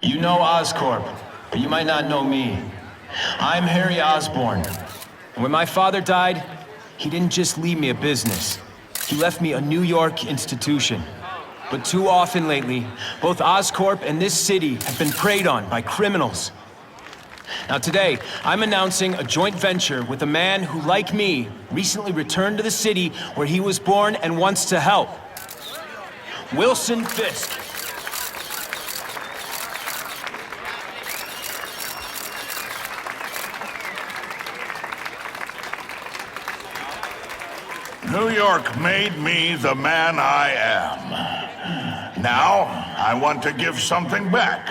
You know Oscorp, but you might not know me. I'm Harry Osborn. And when my father died, he didn't just leave me a business. He left me a New York institution. But too often lately, both Oscorp and this city have been preyed on by criminals. Now today, I'm announcing a joint venture with a man who, like me, recently returned to the city where he was born and wants to help. Wilson Fisk. New York made me the man I am. Now, I want to give something back.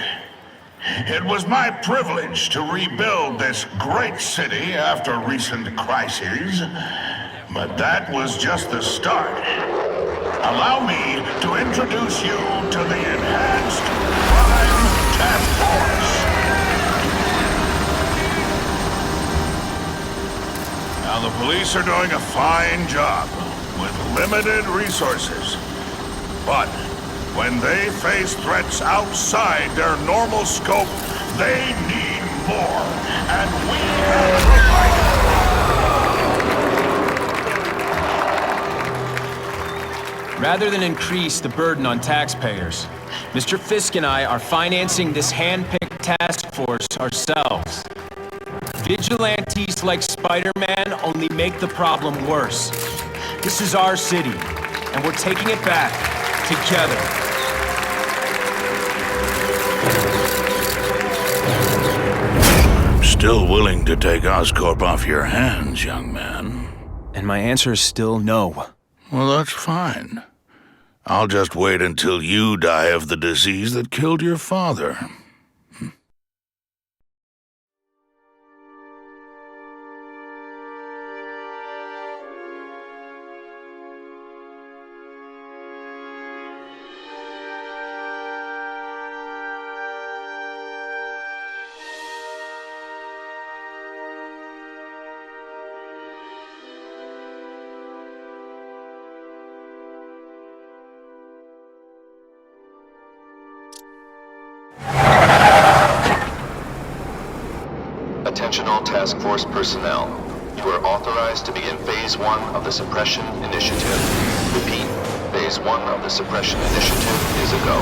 It was my privilege to rebuild this great city after recent crises, but that was just the start. Allow me to introduce you to the Enhanced Crime Task Force. Now, the police are doing a fine job with limited resources, but when they face threats outside their normal scope, they need more, and we have provided. Rather than increase the burden on taxpayers, Mr. Fisk and I are financing this hand-picked task force ourselves. Vigilantes like Spider-Man only make the problem worse. This is our city, and we're taking it back together. Still willing to take Oscorp off your hands, young man? And my answer is still no. Well, that's fine. I'll just wait until you die of the disease that killed your father. Attention all task force personnel. You are authorized to begin Phase 1 of the Suppression Initiative. Repeat, Phase 1 of the Suppression Initiative is a go.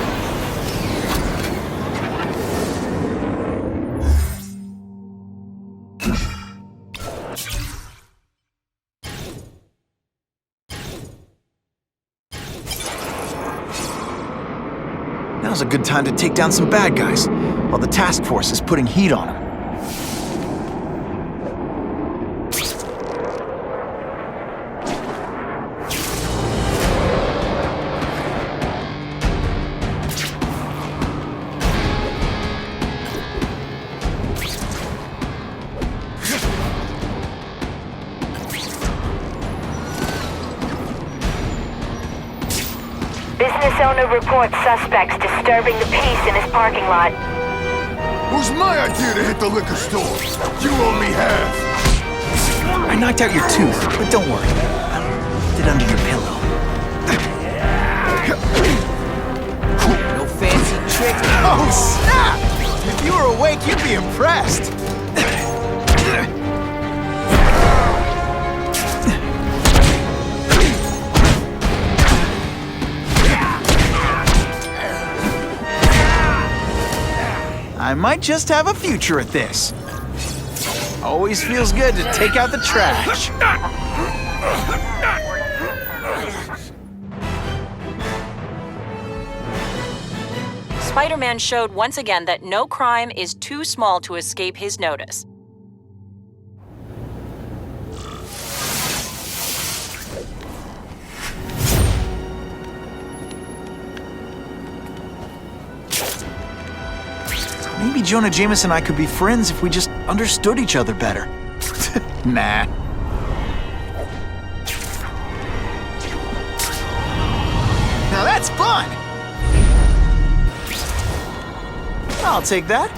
Now's a good time to take down some bad guys, while the task force is putting heat on them. Business owner reports suspects disturbing the peace in his parking lot. It was my idea to hit the liquor store. You owe me half. I knocked out your tooth, but don't worry. I'll put it under your pillow. No fancy tricks. Oh, snap! If you were awake, you'd be impressed. I might just have a future at this. Always feels good to take out the trash. Spider-Man showed once again that no crime is too small to escape his notice. Maybe Jonah Jameson and I could be friends if we just understood each other better. Nah. Now that's fun! I'll take that.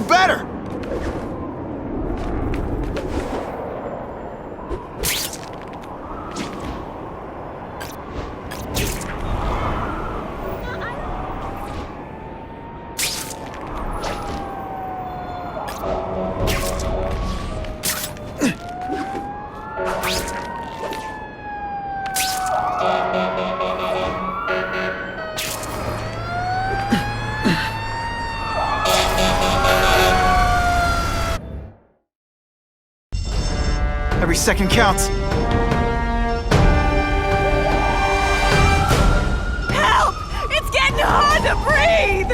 better! Every second counts. Help! It's getting hard to breathe!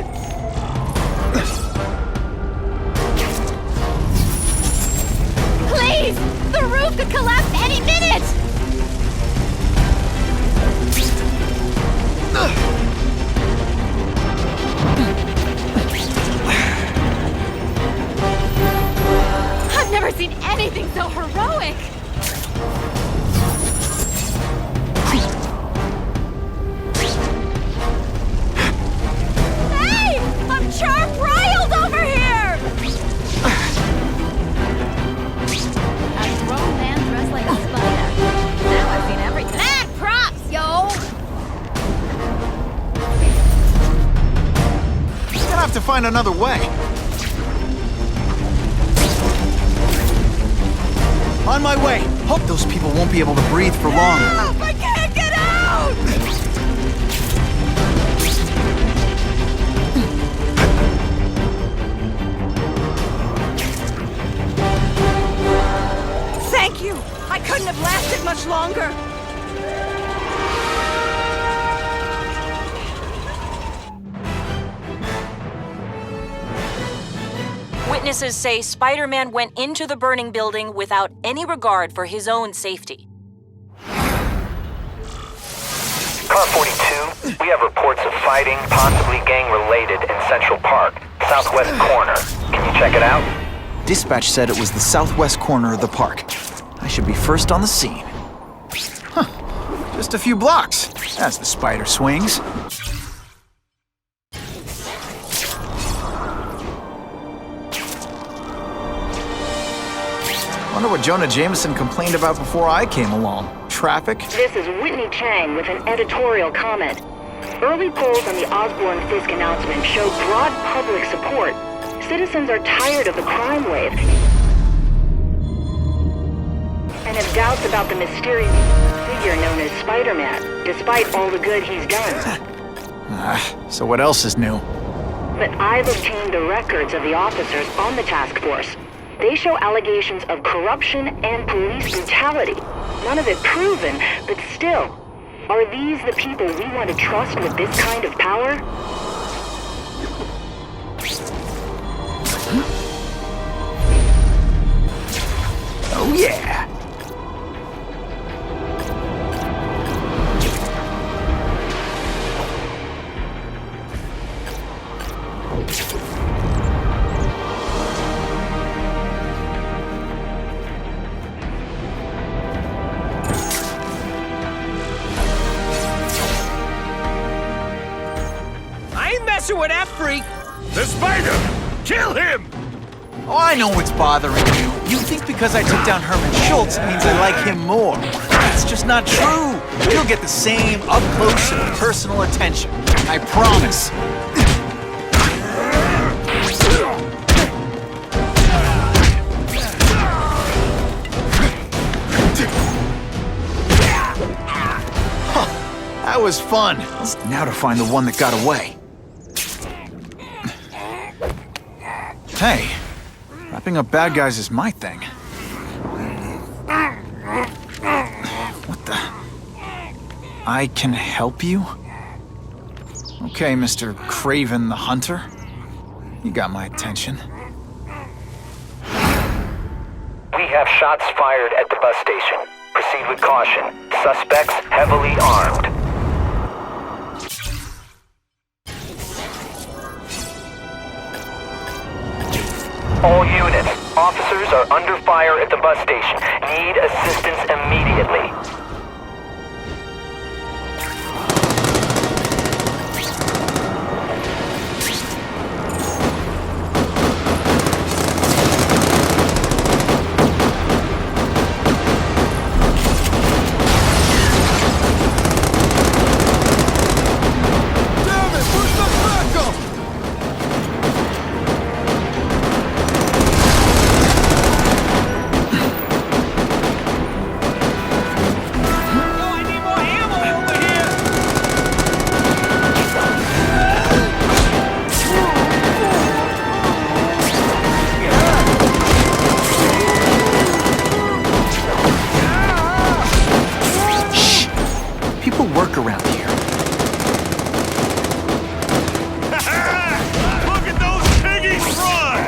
Please! The roof could collapse any minute! I've never seen anything so heroic! Hey! I'm charm-riled over here! A grown man dressed like a spider. Now I've seen everything. Mad props, yo! Gonna have to find another way. On my way. Hope those people won't be able to breathe for long. Help! I can't get out! Thank you! I couldn't have lasted much longer! Witnesses say Spider-Man went into the burning building without any regard for his own safety. Car 42, we have reports of fighting, possibly gang-related, in Central Park, southwest corner. Can you check it out? Dispatch said it was the southwest corner of the park. I should be first on the scene. Huh. Just a few blocks, as the spider swings. Wonder what Jonah Jameson complained about before I came along. Traffic? This is Whitney Chang with an editorial comment. Early polls on the Osborne-Fisk announcement show broad public support. Citizens are tired of the crime wave and have doubts about the mysterious figure known as Spider-Man, despite all the good he's done. So what else is new? But I've obtained the records of the officers on the task force. They show allegations of corruption and police brutality. None of it proven, but still. Are these the people we want to trust with this kind of power? Oh yeah! With that freak! The spider! Kill him! Oh, I know what's bothering you. You think because I took down Herman Schultz it means I like him more. That's just not true. You'll get the same up-close and personal attention. I promise. Huh, that was fun. Now to find the one that got away. Hey, wrapping up bad guys is my thing. What the? I can help you? Okay, Mr. Craven the Hunter. You got my attention. We have shots fired at the bus station. Proceed with caution. Suspects heavily armed. All units, officers are under fire at the bus station. Need assistance immediately. around here. Look at those piggies run!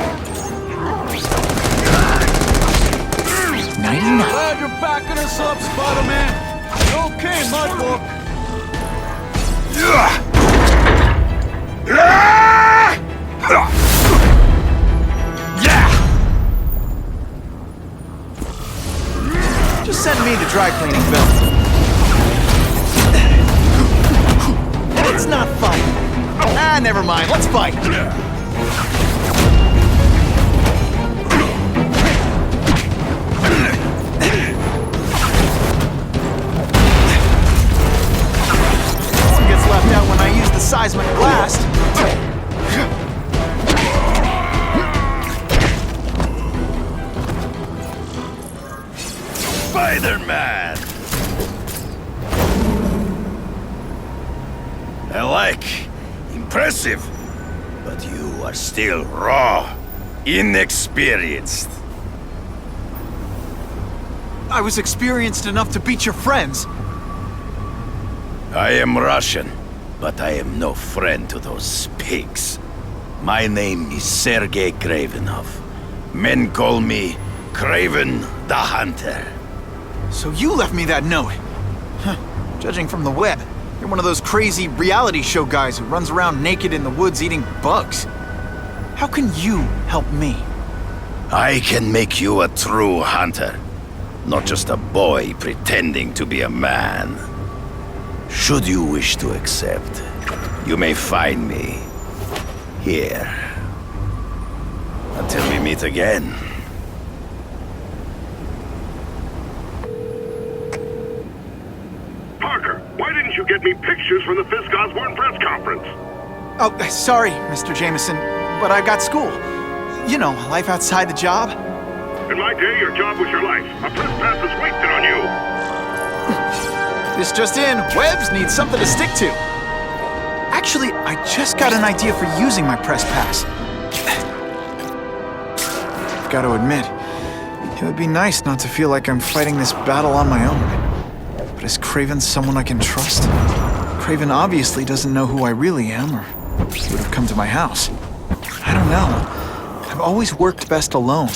99. Glad you're backing us up, Spider-Man. Okay, in my book. Just send me the dry cleaning bill. It's not fun. Ah, never mind. Let's fight. One gets left out when I use the seismic blast. Spider-Man! I like. Impressive. But you are still raw. Inexperienced. I was experienced enough to beat your friends. I am Russian, but I am no friend to those pigs. My name is Sergei Kravenov. Men call me Kraven the Hunter. So you left me that note. Huh. Judging from the web, you're one of those crazy reality show guys who runs around naked in the woods eating bugs. How can you help me? I can make you a true hunter, not just a boy pretending to be a man. Should you wish to accept, you may find me here. Until we meet again. Parker, why didn't you get me pictures from the Fisk Osborn press conference? Oh, sorry, Mr. Jameson, but I've got school. You know, life outside the job. In my day, your job was your life. A press pass is wasted on you. This just in, Webbs needs something to stick to. Actually, I just got an idea for using my press pass. I've got to admit, it would be nice not to feel like I'm fighting this battle on my own. But is Kraven someone I can trust? Kraven obviously doesn't know who I really am, or he would have come to my house. I don't know. I've always worked best alone.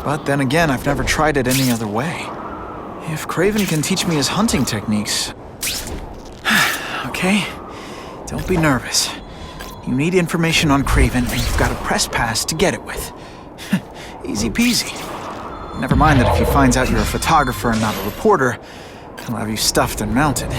But then again, I've never tried it any other way. If Kraven can teach me his hunting techniques... Okay, don't be nervous. You need information on Kraven, and you've got a press pass to get it with. Easy peasy. Never mind that if he finds out you're a photographer and not a reporter, he'll have you stuffed and mounted.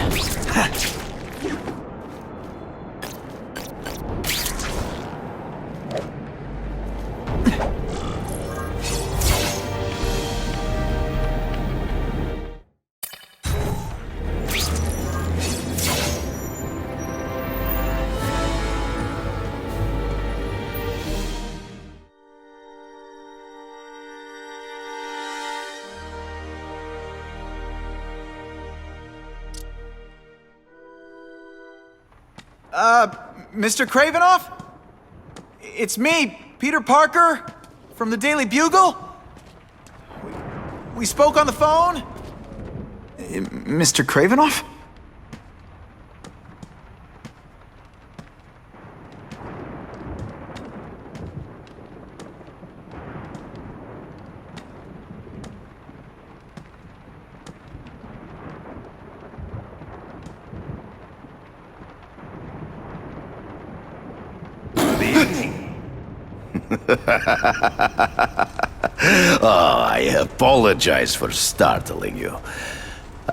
Mr. Kravenov? It's me, Peter Parker, from the Daily Bugle. We spoke on the phone? Mr. Kravenov? Oh, I apologize for startling you.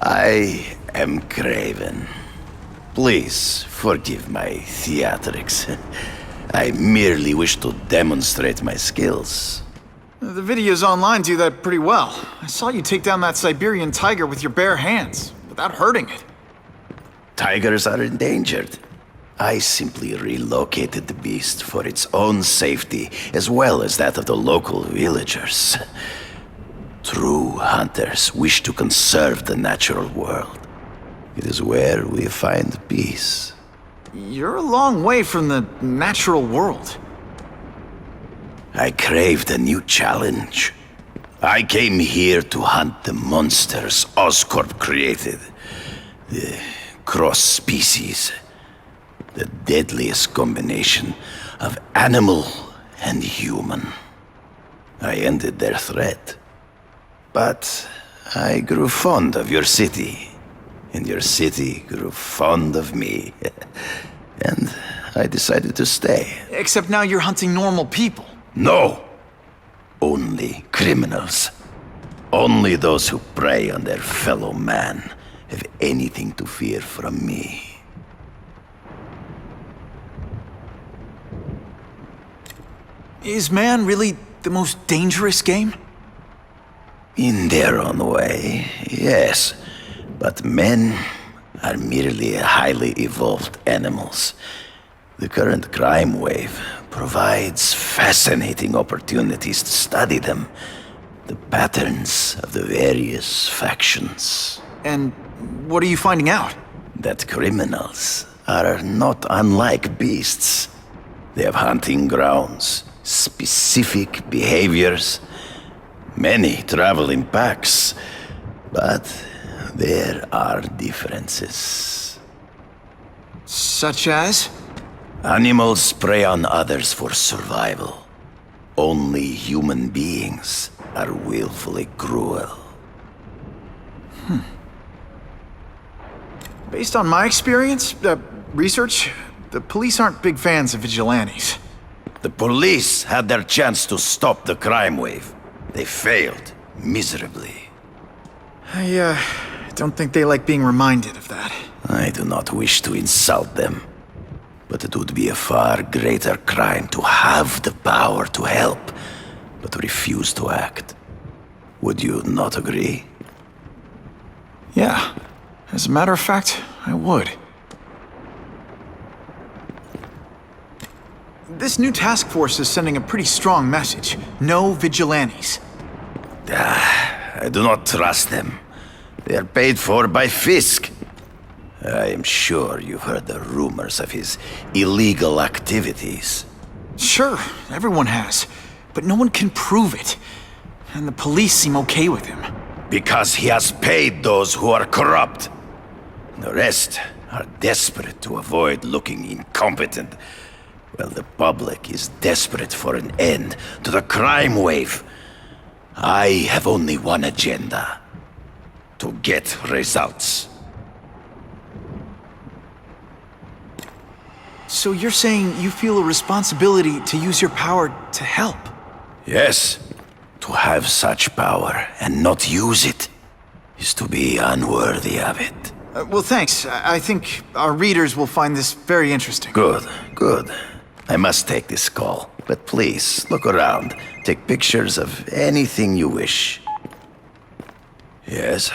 I am Kraven. Please forgive my theatrics. I merely wish to demonstrate my skills. The videos online do that pretty well. I saw you take down that Siberian tiger with your bare hands, without hurting it. Tigers are endangered. I simply relocated the beast for its own safety, as well as that of the local villagers. True hunters wish to conserve the natural world. It is where we find peace. You're a long way from the natural world. I craved a new challenge. I came here to hunt the monsters Oscorp created. The cross species. The deadliest combination of animal and human. I ended their threat. But I grew fond of your city. And your city grew fond of me. And I decided to stay. Except now you're hunting normal people. No! Only criminals. Only those who prey on their fellow man have anything to fear from me. Is man really the most dangerous game? In their own way, yes. But men are merely highly evolved animals. The current crime wave provides fascinating opportunities to study them. The patterns of the various factions. And what are you finding out? That criminals are not unlike beasts. They have hunting grounds, specific behaviors. Many travel in packs, but there are differences. Such as? Animals prey on others for survival. Only human beings are willfully cruel. Based on my experience, research, the police aren't big fans of vigilantes. The police had their chance to stop the crime wave. They failed miserably. I don't think they like being reminded of that. I do not wish to insult them, but it would be a far greater crime to have the power to help, but refuse to act. Would you not agree? Yeah. As a matter of fact, I would. This new task force is sending a pretty strong message. No vigilantes. I do not trust them. They are paid for by Fisk. I am sure you've heard the rumors of his illegal activities. Sure, everyone has. But no one can prove it. And the police seem okay with him. Because he has paid those who are corrupt. The rest are desperate to avoid looking incompetent. Well, the public is desperate for an end to the crime wave. I have only one agenda. To get results. So you're saying you feel a responsibility to use your power to help? Yes. To have such power and not use it is to be unworthy of it. Well, thanks. I think our readers will find this very interesting. Good, good. I must take this call, but please, look around. Take pictures of anything you wish. Yes?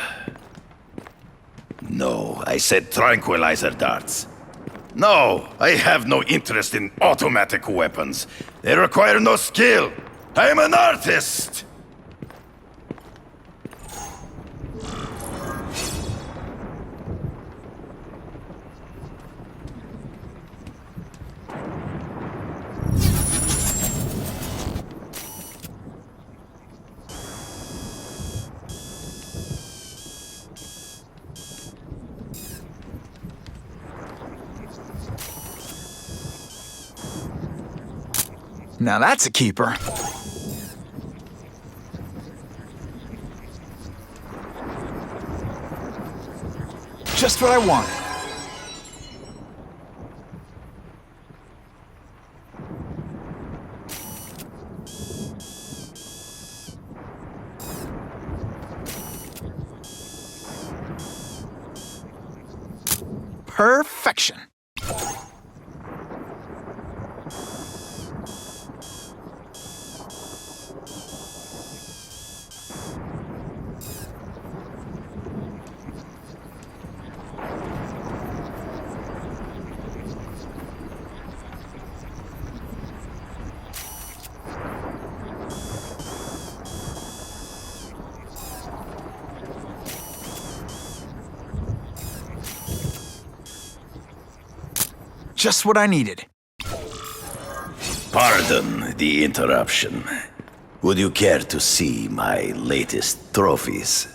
No, I said tranquilizer darts. No, I have no interest in automatic weapons. They require no skill. I am an artist! Now that's a keeper. Just what I want. Perfection. Just what I needed. Pardon the interruption. Would you care to see my latest trophies?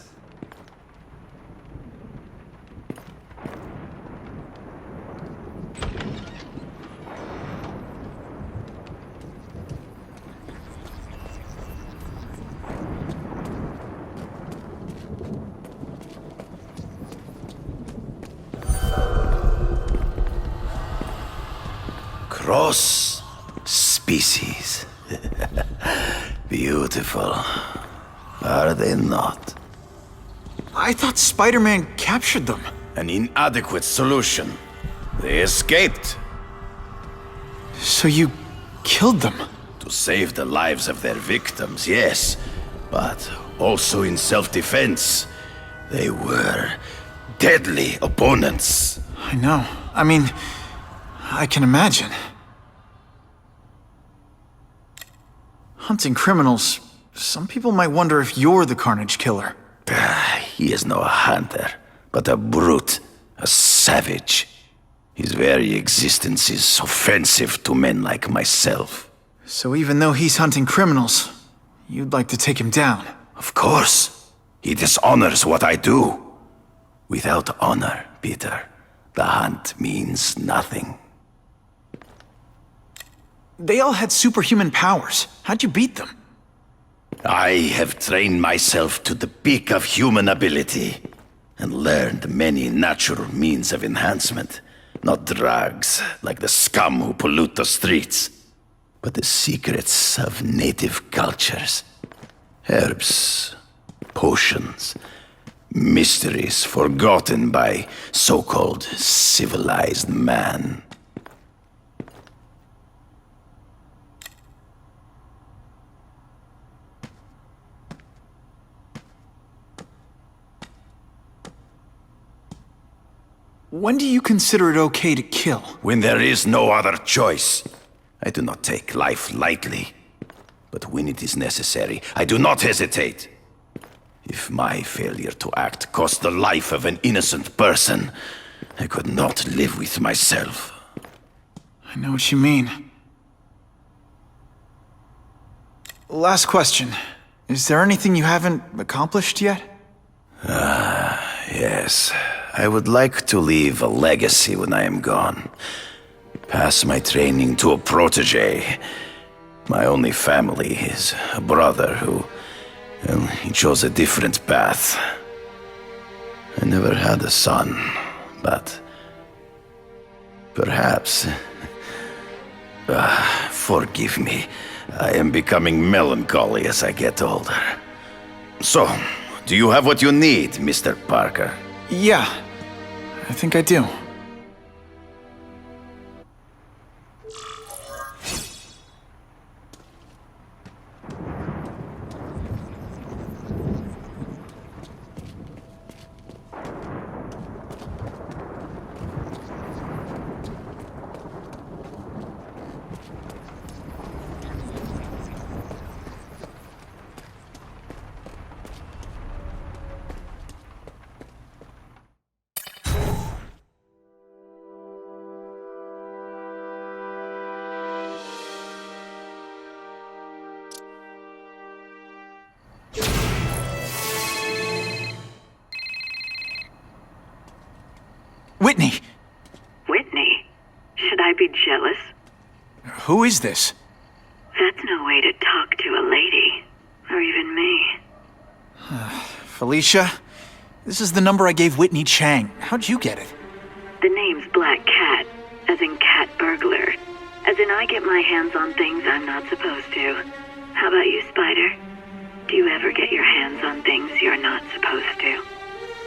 Cross species. Beautiful. Are they not? I thought Spider-Man captured them. An inadequate solution. They escaped. So you killed them? To save the lives of their victims, yes. But also in self-defense. They were deadly opponents. I know. I mean, I can imagine. Hunting criminals, some people might wonder if you're the Carnage Killer. He is no hunter, but a brute, a savage. His very existence is offensive to men like myself. So even though he's hunting criminals, you'd like to take him down? Of course. He dishonors what I do. Without honor, Peter, the hunt means nothing. They all had superhuman powers. How'd you beat them? I have trained myself to the peak of human ability and learned many natural means of enhancement. Not drugs, like the scum who pollute the streets, but the secrets of native cultures. Herbs, potions, mysteries forgotten by so-called civilized man. When do you consider it okay to kill? When there is no other choice. I do not take life lightly. But when it is necessary, I do not hesitate. If my failure to act cost the life of an innocent person, I could not live with myself. I know what you mean. Last question. Is there anything you haven't accomplished yet? Yes. I would like to leave a legacy when I am gone. Pass my training to a protege. My only family is a brother who... well, he chose a different path. I never had a son, but... perhaps... forgive me. I am becoming melancholy as I get older. So, do you have what you need, Mr. Parker? Yeah, I think I do. Whitney! Whitney? Should I be jealous? Who is this? That's no way to talk to a lady. Or even me. Felicia? This is the number I gave Whitney Chang. How'd you get it? The name's Black Cat, as in cat burglar. As in I get my hands on things I'm not supposed to. How about you, Spider? Do you ever get your hands on things you're not supposed to?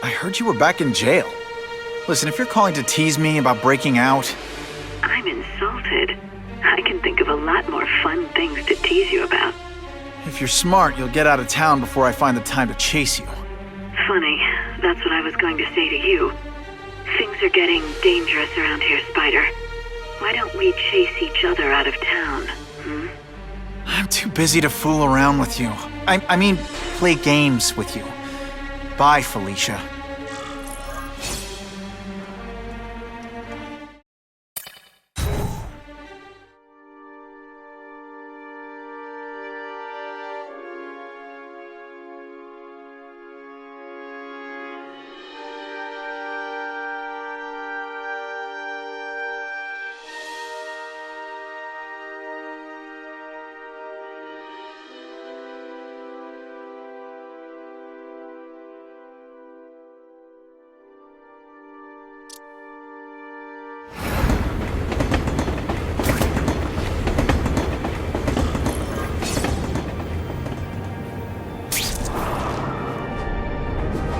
I heard you were back in jail. Listen, if you're calling to tease me about breaking out... I'm insulted. I can think of a lot more fun things to tease you about. If you're smart, you'll get out of town before I find the time to chase you. Funny, that's what I was going to say to you. Things are getting dangerous around here, Spider. Why don't we chase each other out of town, hmm? I'm too busy to fool around with you. I mean, play games with you. Bye, Felicia.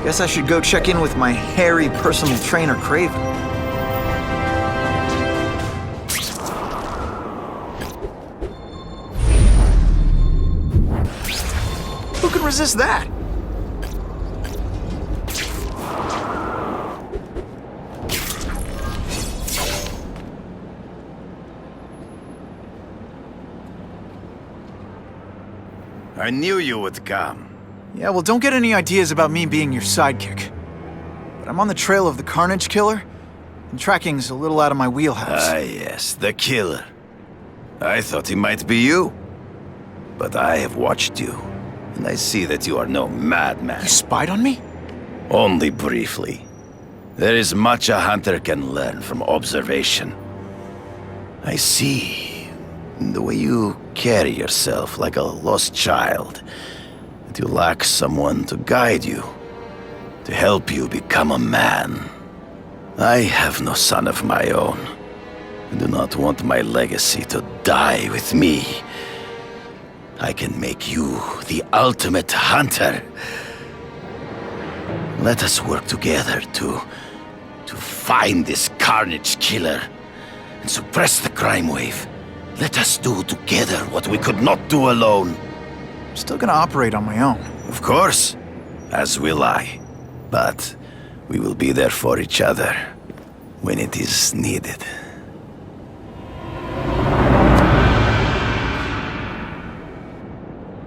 Guess I should go check in with my hairy personal trainer, Kraven. Who can resist that? I knew you would come. Yeah, well, don't get any ideas about me being your sidekick. But I'm on the trail of the Carnage Killer, and tracking's a little out of my wheelhouse. Ah, yes, the killer. I thought he might be you. But I have watched you, and I see that you are no madman. You spied on me? Only briefly. There is much a hunter can learn from observation. I see in the way you carry yourself like a lost child, that you lack someone to guide you, to help you become a man. I have no son of my own. I do not want my legacy to die with me. I can make you the ultimate hunter. Let us work together to find this Carnage Killer and suppress the crime wave. Let us do together what we could not do alone. I'm still gonna operate on my own. Of course, as will I. But we will be there for each other when it is needed.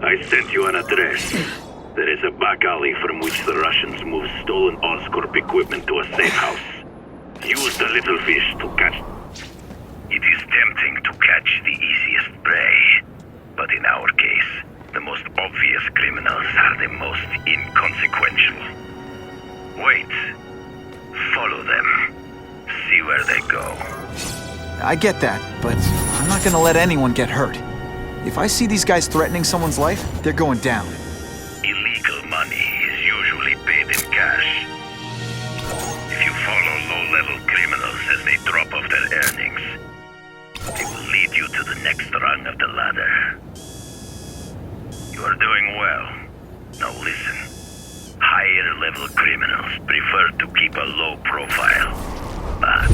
I sent you an address. There is a back alley from which the Russians move stolen Oscorp equipment to a safe house. Use the little fish to catch... It is tempting to catch the easiest prey, but in our case, the most obvious criminals are the most inconsequential. Wait. Follow them. See where they go. I get that, but I'm not gonna let anyone get hurt. If I see these guys threatening someone's life, they're going down. Illegal money is usually paid in cash. If you follow low-level criminals as they drop off their earnings, they will lead you to the next rung of the ladder. You are doing well. Now listen. Higher-level criminals prefer to keep a low profile. But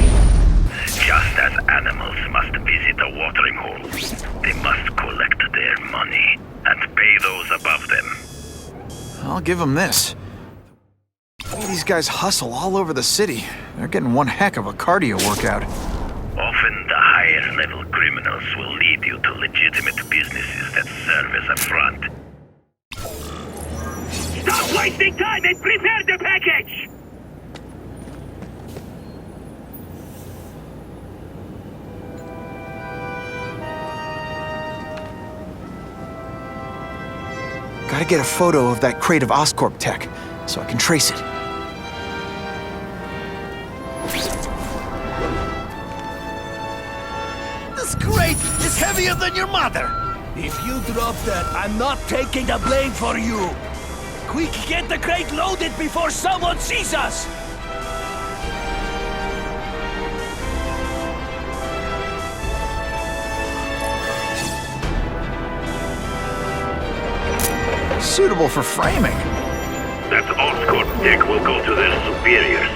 just as animals must visit a watering hole, they must collect their money and pay those above them. I'll give them this. The way these guys hustle all over the city, they're getting one heck of a cardio workout. Often the higher-level criminals will lead you to legitimate businesses that serve as a front. Stop wasting time and prepare the package! Gotta get a photo of that crate of Oscorp tech, so I can trace it. This crate is heavier than your mother! If you drop that, I'm not taking the blame for you. Quick, get the crate loaded before someone sees us! Suitable for framing. That Oscorp tech will go to their superiors.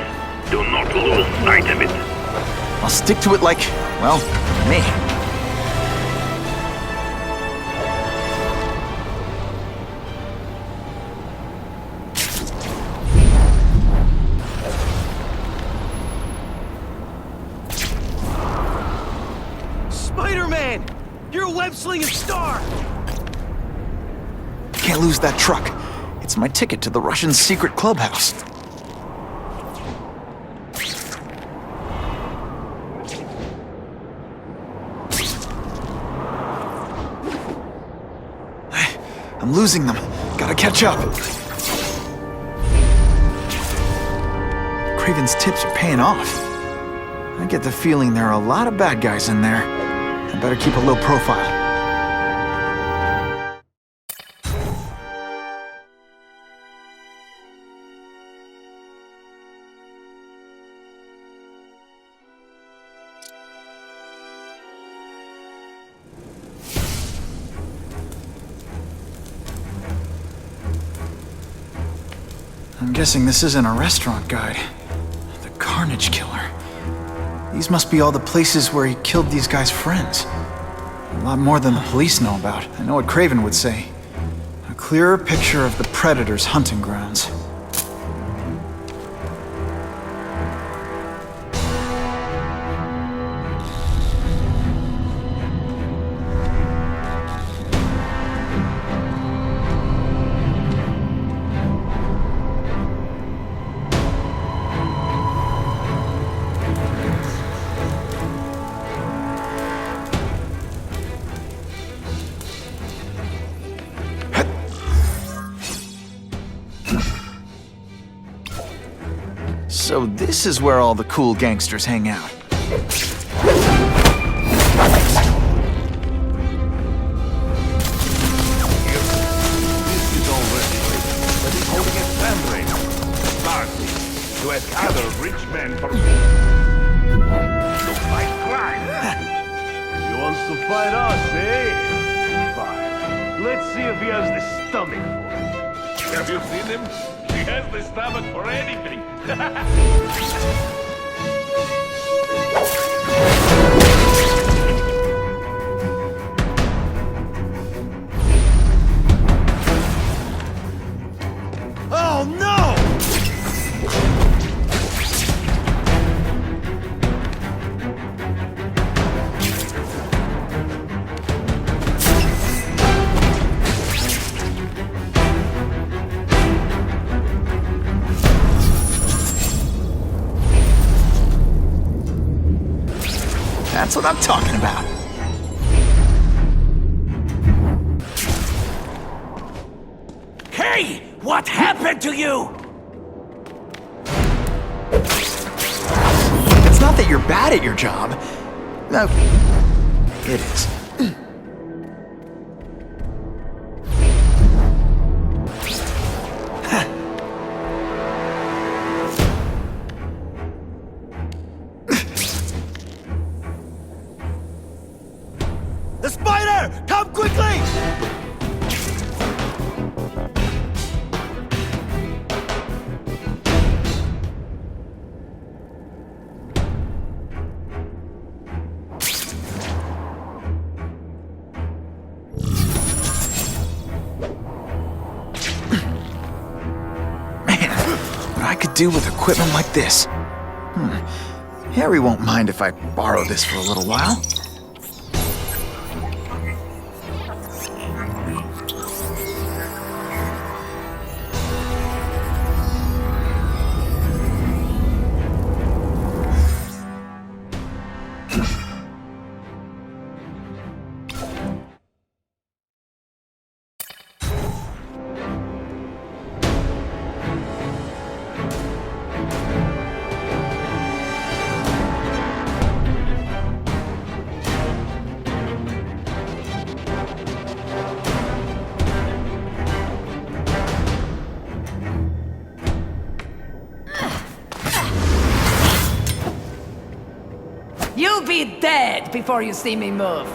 Do not lose sight of it. I'll stick to it like, well, me. Spider-Man! You're a web-slinging star! Can't lose that truck. It's my ticket to the Russian secret clubhouse. I'm losing them. Gotta catch up. Kraven's tips are paying off. I get the feeling there are a lot of bad guys in there. I better keep a low profile. I'm guessing this isn't a restaurant guide. The Carnage Killer. These must be all the places where he killed these guys' friends. A lot more than the police know about. I know what Craven would say. A clearer picture of the Predator's hunting grounds. So this is where all the cool gangsters hang out. This is already late, but it's holding a fundraiser. Party to ask other rich men for to fight crime. He wants to fight us, eh? Fine. Let's see if he has the stomach for it. Have you seen him? He has the stomach for anything. Oh no! That's what I'm talking about. Hey! What happened to you? It's not that you're bad at your job. No, it is. The spider! Come quickly! Man, what I could do with equipment like this. Harry won't mind if I borrow this for a little while. You'll be dead before you see me move.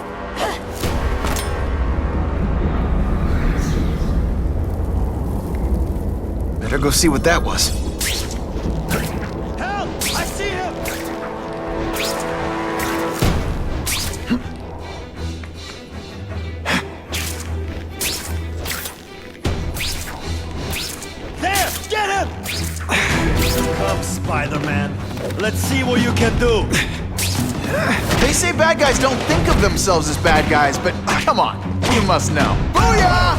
Better go see what that was. Help! I see him! There! Get him! Come, Spider-Man. Let's see what you can do. They say bad guys don't think of themselves as bad guys, but come on, you must know. Booyah!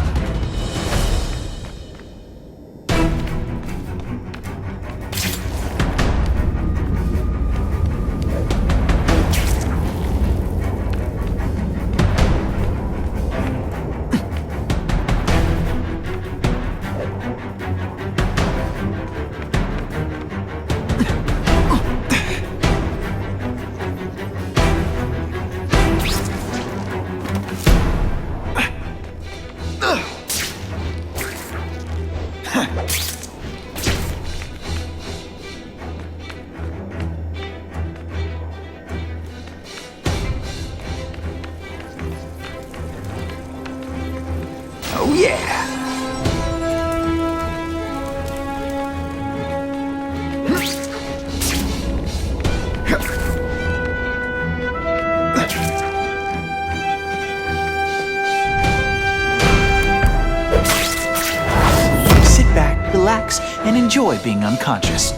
relax, and enjoy being unconscious.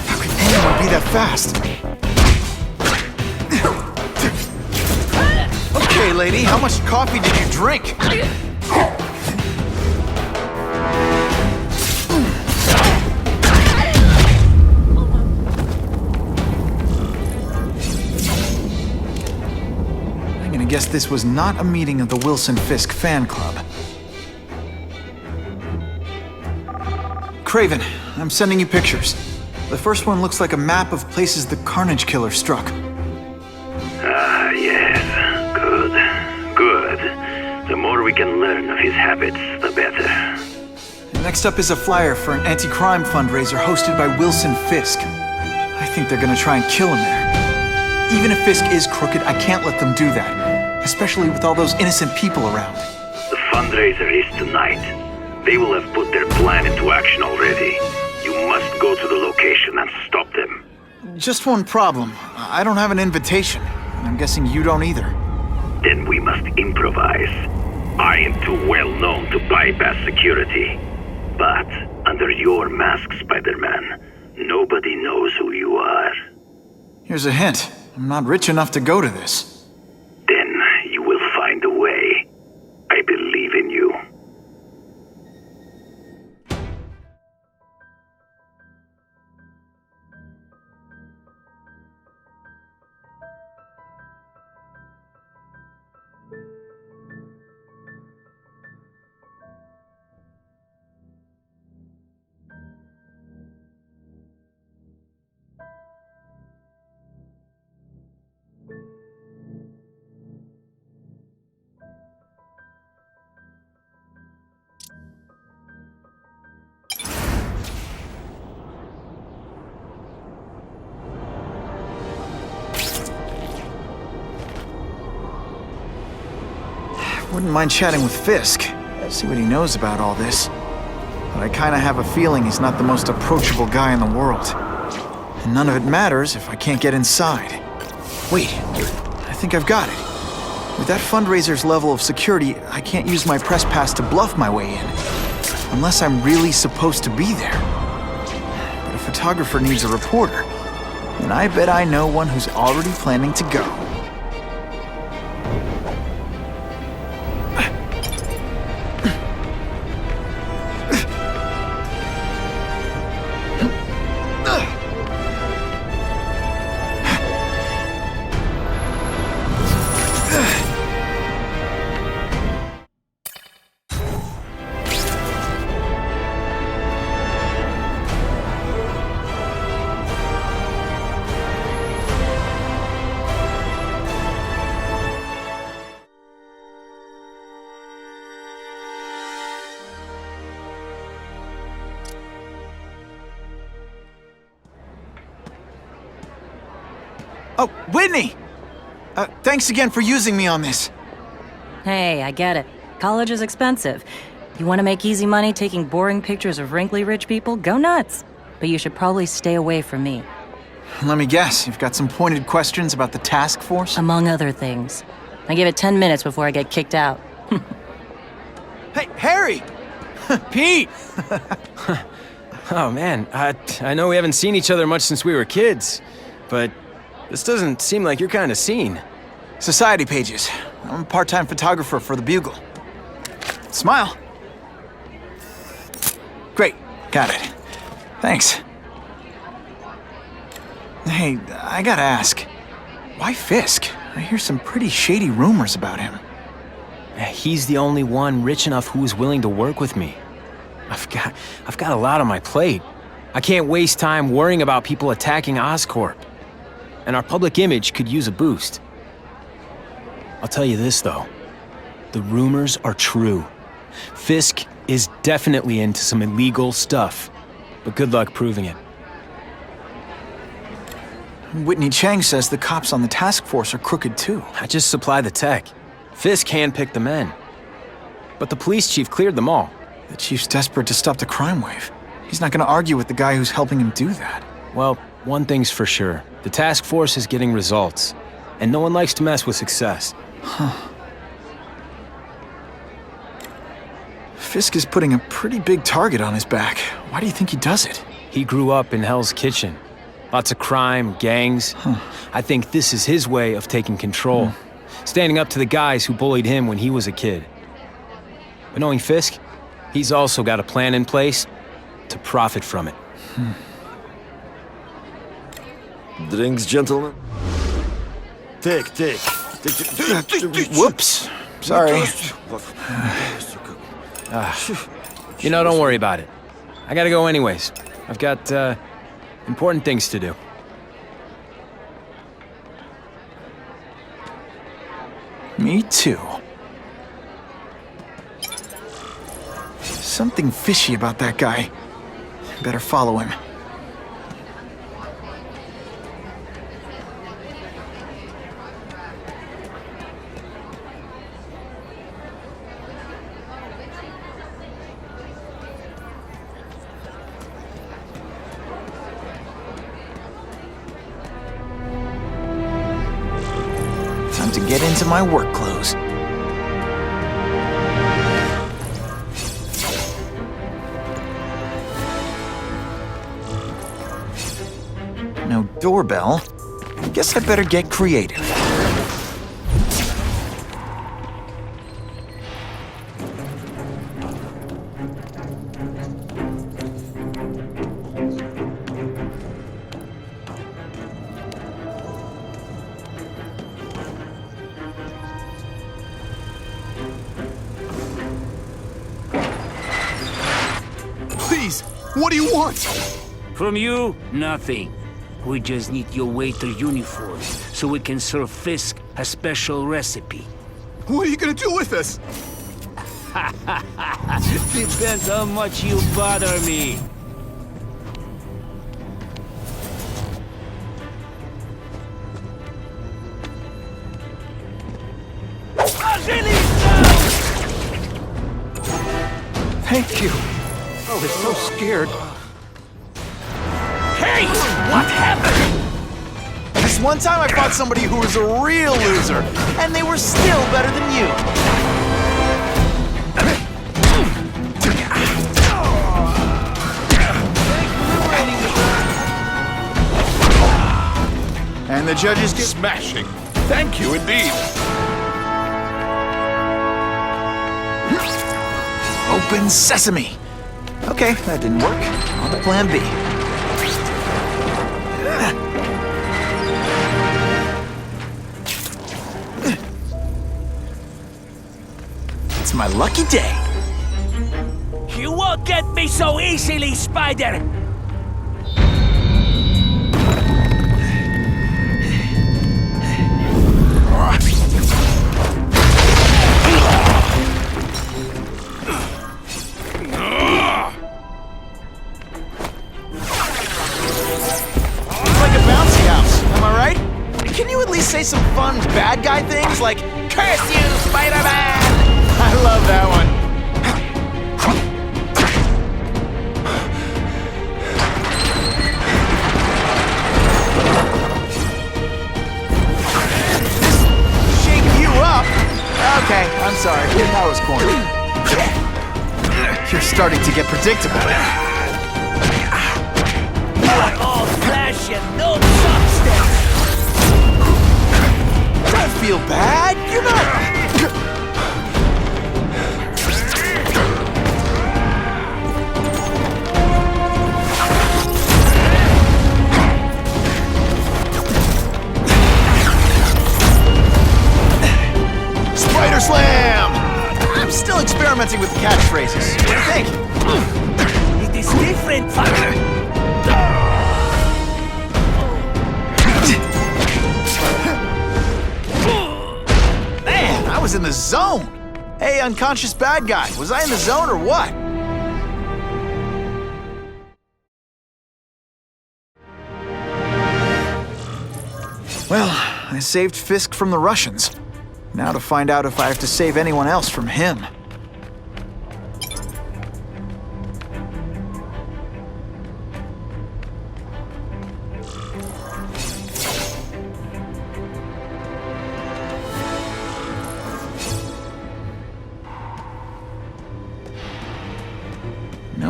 How could anyone be that fast? Okay, lady, how much coffee did you drink? I'm gonna guess this was not a meeting of the Wilson Fisk fan club. Craven, I'm sending you pictures. The first one looks like a map of places the Carnage Killer struck. Ah, yes. Good. Good. The more we can learn of his habits, the better. Next up is a flyer for an anti-crime fundraiser hosted by Wilson Fisk. I think they're gonna try and kill him there. Even if Fisk is crooked, I can't let them do that. Especially with all those innocent people around. The fundraiser is tonight. They will have put their plan into action already. You must go to the location and stop them. Just one problem. I don't have an invitation. I'm guessing you don't either. Then we must improvise. I am too well known to bypass security. But under your mask, Spider-Man, nobody knows who you are. Here's a hint. I'm not rich enough to go to this. Then you will find a way. I believe in you. Wouldn't mind chatting with Fisk. See what he knows about all this. But I kinda have a feeling he's not the most approachable guy in the world. And none of it matters if I can't get inside. Wait, I think I've got it. With that fundraiser's level of security, I can't use my press pass to bluff my way in. Unless I'm really supposed to be there. But a photographer needs a reporter. And I bet I know one who's already planning to go. Oh, Whitney! Thanks again for using me on this. Hey, I get it. College is expensive. You want to make easy money taking boring pictures of wrinkly rich people? Go nuts. But you should probably stay away from me. Let me guess, you've got some pointed questions about the task force? Among other things. I give it 10 minutes before I get kicked out. Hey, Harry! Pete! Oh, man, I know we haven't seen each other much since we were kids, but this doesn't seem like your kind of scene. Society pages. I'm a part-time photographer for the Bugle. Smile. Great, got it. Thanks. Hey, I gotta ask, why Fisk? I hear some pretty shady rumors about him. He's the only one rich enough who is willing to work with me. I've got a lot on my plate. I can't waste time worrying about people attacking Oscorp. And our public image could use a boost. I'll tell you this, though. The rumors are true. Fisk is definitely into some illegal stuff, but good luck proving it. Whitney Chang says the cops on the task force are crooked, too. I just supply the tech. Fisk handpicked the men. But the police chief cleared them all. The chief's desperate to stop the crime wave. He's not gonna argue with the guy who's helping him do that. Well, one thing's for sure. The task force is getting results. And no one likes to mess with success. Fisk is putting a pretty big target on his back. Why do you think he does it? He grew up in Hell's Kitchen. Lots of crime, gangs. I think this is his way of taking control. Standing up to the guys who bullied him when he was a kid. But knowing Fisk, he's also got a plan in place to profit from it. Drinks, gentlemen? Take. Whoops. Sorry. You know, don't worry about it. I gotta go anyways. I've got, important things to do. Me too. Something fishy about that guy. Better follow him. Time to get into my work clothes. No doorbell. I guess I better get creative. Please, what do you want? From you, nothing. We just need your waiter uniform so we can serve Fisk a special recipe. What are you gonna do with us? Depends how much you bother me. Thank you. I was so scared. Hey! What happened? This one time I fought somebody who was a real loser, and they were still better than you. And the judges get Smashing. Thank you indeed. open sesame. Okay, that didn't work. On to plan B. It's my lucky day. You won't get me so easily, Spider! Say some fun bad guy things like, "Curse you, Spider-Man!" I love that one. Shake you up? Okay, I'm sorry. That was corny. You're starting to get predictable. You're all flesh and no substance! Don't feel bad. You're not. Spider Slam! I'm still experimenting with the catchphrases. What do you think? It is different, Father. I was in the zone. Hey, unconscious bad guy, was I in the zone or what? Well, I saved Fisk from the Russians. Now to find out if I have to save anyone else from him.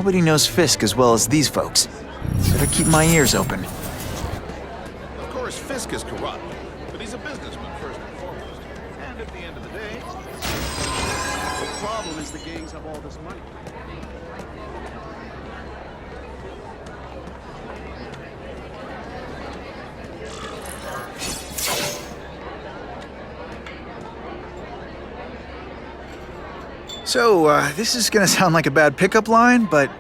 Nobody knows Fisk as well as these folks. Better keep my ears open. Of course, Fisk is corrupt, but he's a businessman first and foremost. And at the end of the day, the problem is the gangs have all this money. So, this is gonna sound like a bad pickup line, but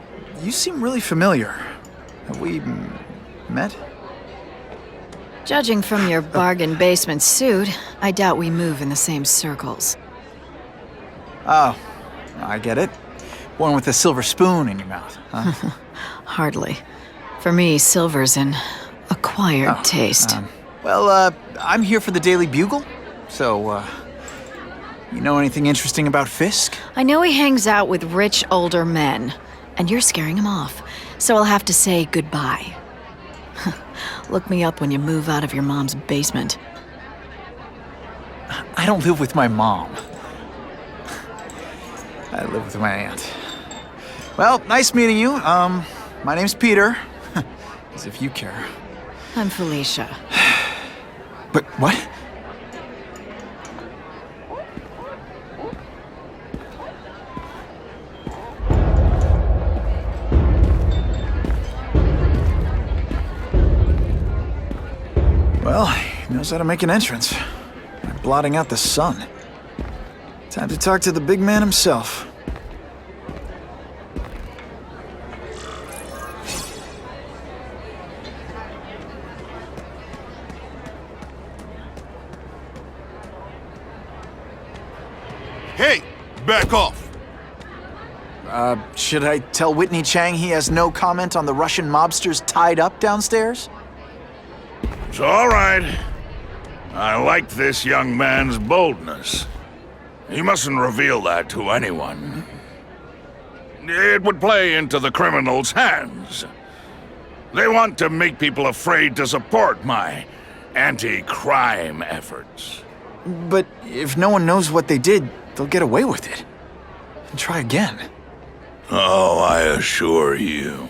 you seem really familiar. Have we met? Judging from your bargain basement suit, I doubt we move in the same circles. Oh, I get it. One with a silver spoon in your mouth, huh? Hardly. For me, silver's an acquired taste. Well, I'm here for the Daily Bugle, so, you know anything interesting about Fisk? I know he hangs out with rich older men, and you're scaring him off, so I'll have to say goodbye. Look me up when you move out of your mom's basement. I don't live with my mom. I live with my aunt. Well, nice meeting you. My name's Peter. As if you care. I'm Felicia. But what? Well, he knows how to make an entrance. By blotting out the sun. Time to talk to the big man himself. Hey, back off. Should I tell Whitney Chang he has no comment on the Russian mobsters tied up downstairs? It's all right. I like this young man's boldness. He mustn't reveal that to anyone. It would play into the criminals' hands. They want to make people afraid to support my anti-crime efforts. But if no one knows what they did, they'll get away with it. And try again. Oh, I assure you,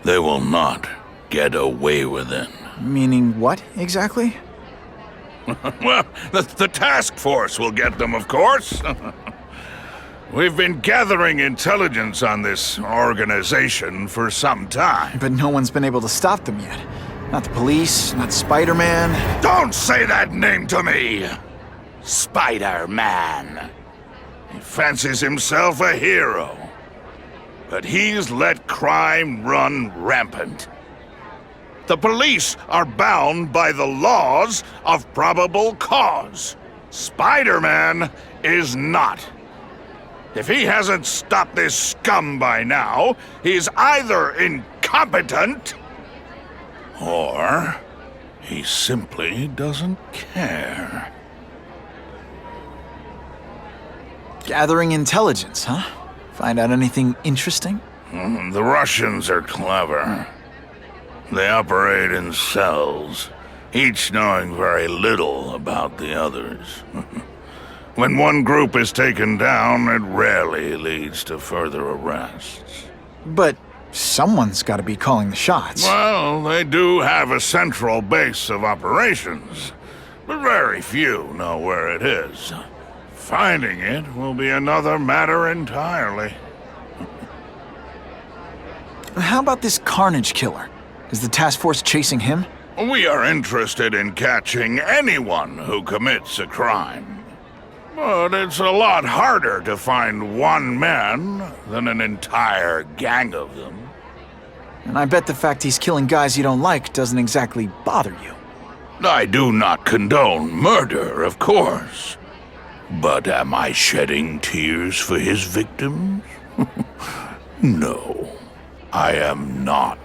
they will not get away with it. Meaning what, exactly? Well, the task force will get them, of course. We've been gathering intelligence on this organization for some time. But no one's been able to stop them yet. Not the police, not Spider-Man. Don't say that name to me! Spider-Man. He fancies himself a hero. But he's let crime run rampant. The police are bound by the laws of probable cause. Spider-Man is not. If he hasn't stopped this scum by now, he's either incompetent or he simply doesn't care. Gathering intelligence, huh? Find out anything interesting? The Russians are clever. They operate in cells, each knowing very little about the others. When one group is taken down, it rarely leads to further arrests. But someone's got to be calling the shots. Well, they do have a central base of operations, but very few know where it is. Finding it will be another matter entirely. How about this Carnage killer? Is the task force chasing him? We are interested in catching anyone who commits a crime. But it's a lot harder to find one man than an entire gang of them. And I bet the fact he's killing guys you don't like doesn't exactly bother you. I do not condone murder, of course. But am I shedding tears for his victims? No, I am not.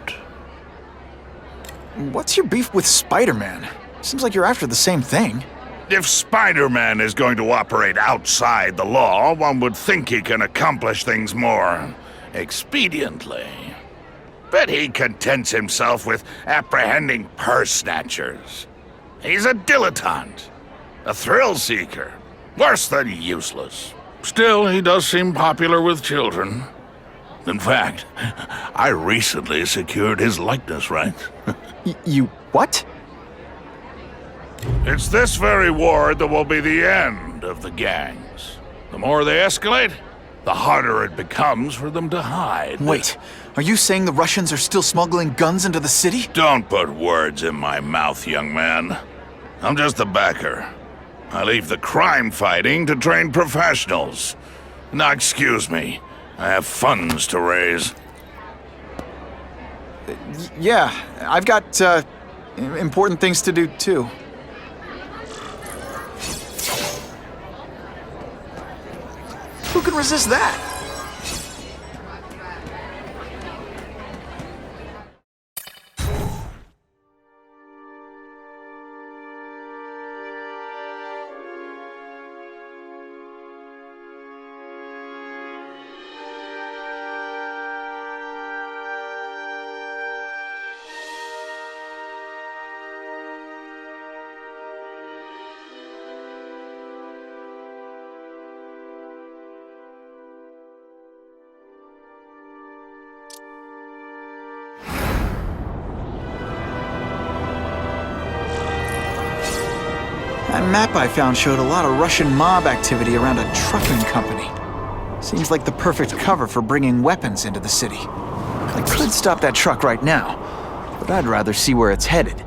What's your beef with Spider-Man? Seems like you're after the same thing. If Spider-Man is going to operate outside the law, one would think he can accomplish things more expediently. But he contents himself with apprehending purse snatchers. He's a dilettante, a thrill seeker, worse than useless. Still, he does seem popular with children. In fact, I recently secured his likeness rights. You what? It's this very war that will be the end of the gangs. The more they escalate, the harder it becomes for them to hide. Wait, are you saying the Russians are still smuggling guns into the city? Don't put words in my mouth, young man. I'm just a backer. I leave the crime fighting to trained professionals. Now, excuse me. I have funds to raise. Yeah, I've got, important things to do, too. Who can resist that? That map I found showed a lot of Russian mob activity around a trucking company. Seems like the perfect cover for bringing weapons into the city. I could stop that truck right now, but I'd rather see where it's headed.